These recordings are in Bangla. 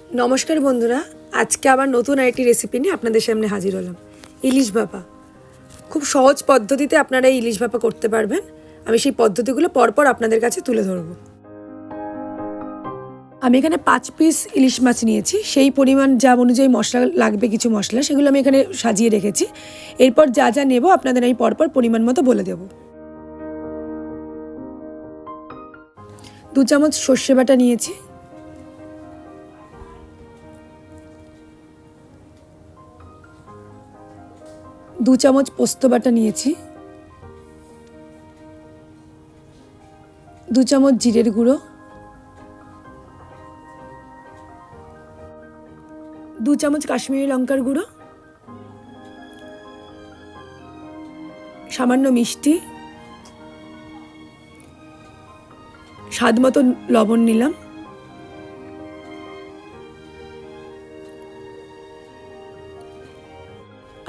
নমস্কার বন্ধুরা, আজকে আবার নতুন আরেকটি রেসিপি নিয়ে আপনাদের সামনে হাজির হলাম। ইলিশ ভাপা। খুব সহজ পদ্ধতিতে আপনারা এই ইলিশ ভাপা করতে পারবেন। আমি সেই পদ্ধতিগুলো পরপর আপনাদের কাছে তুলে ধরব। আমি এখানে 5 পিস ইলিশ মাছ নিয়েছি। সেই পরিমাণ যা অনুযায়ী মশলা লাগবে, কিছু মশলা সেগুলো আমি এখানে সাজিয়ে রেখেছি। এরপর যা যা নেব আপনাদের আমি পরপর পরিমাণ মতো বলে দেব। 2 চামচ সর্ষে বাটা নিয়েছি, 2 চামচ পোস্ত বাটা নিয়েছি, 2 চামচ জিরের গুঁড়ো, 2 চামচ কাশ্মীরি লঙ্কার গুঁড়ো, সামান্য মিষ্টি, স্বাদ মতো লবণ নিলাম।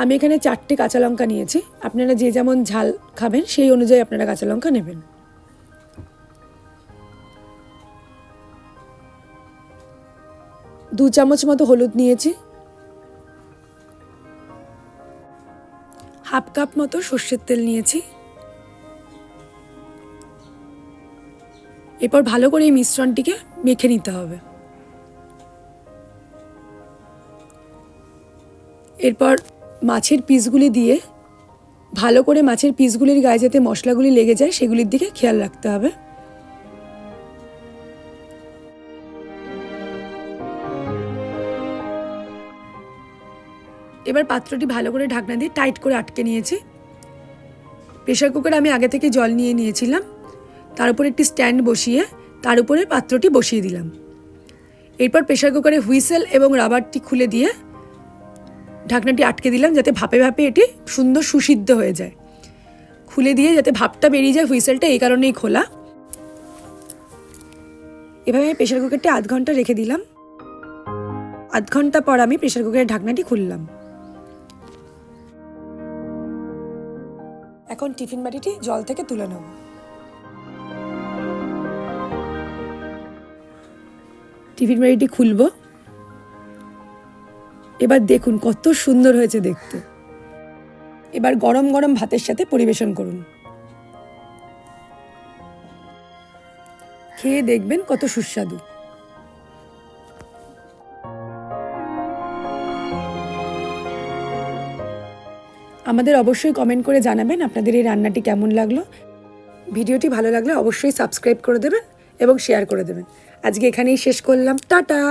আমি এখানে 4টে কাঁচা লঙ্কা নিয়েছি। আপনারা যে যেমন ঝাল খাবেন সেই অনুযায়ী আপনারা কাঁচা লঙ্কা নেবেন। দু চামচ মতো হলুদ নিয়েছি, হাফ কাপ মতো সর্ষের তেল নিয়েছি। এরপর ভালো করে এই মিশ্রণটিকে মেখে নিতে হবে। এরপর মাছের পিসগুলি দিয়ে ভালো করে মাছের পিসগুলির গায়ে যাতে মশলাগুলি লেগে যায় সেগুলির দিকে খেয়াল রাখতে হবে। এবার পাত্রটি ভালো করে ঢাকনা দিয়ে টাইট করে আটকে নিয়েছি। প্রেসার কুকারে আমি আগে থেকে জল নিয়ে নিয়েছিলাম। তার উপর একটি স্ট্যান্ড বসিয়ে তার উপরে পাত্রটি বসিয়ে দিলাম। এরপর প্রেসার কুকারে হুইসেল এবং রাবারটি খুলে দিয়ে ঢাকনাটি আটকে দিলাম, যাতে ভাপে ভাপে এটি সুন্দর সুসিদ্ধ হয়ে যায়। খুলে দিয়ে যাতে ভাপটা বেরিয়ে যায়, হুইসেলটা এই কারণেই খোলা। এভাবে আমি প্রেসার কুকারটি আধ ঘন্টা রেখে দিলাম। আধ ঘন্টা পর আমি প্রেসার কুকারের ঢাকনাটি খুললাম। এখন টিফিন বাটিটি জল থেকে তুলে নেব। টিফিন বাটিটি খুলব। এবার দেখুন কত সুন্দর হয়েছে দেখতে। এবার গরম গরম ভাতের সাথে পরিবেশন করুন। খেয়ে দেখবেন কত সুস্বাদু। আমাদের অবশ্যই কমেন্ট করে জানাবেন আপনাদের এই রান্নাটি কেমন লাগলো। ভিডিওটি ভালো লাগলে অবশ্যই সাবস্ক্রাইব করে দেবেন এবং শেয়ার করে দেবেন। আজকে এখানেই শেষ করলাম। টাটা।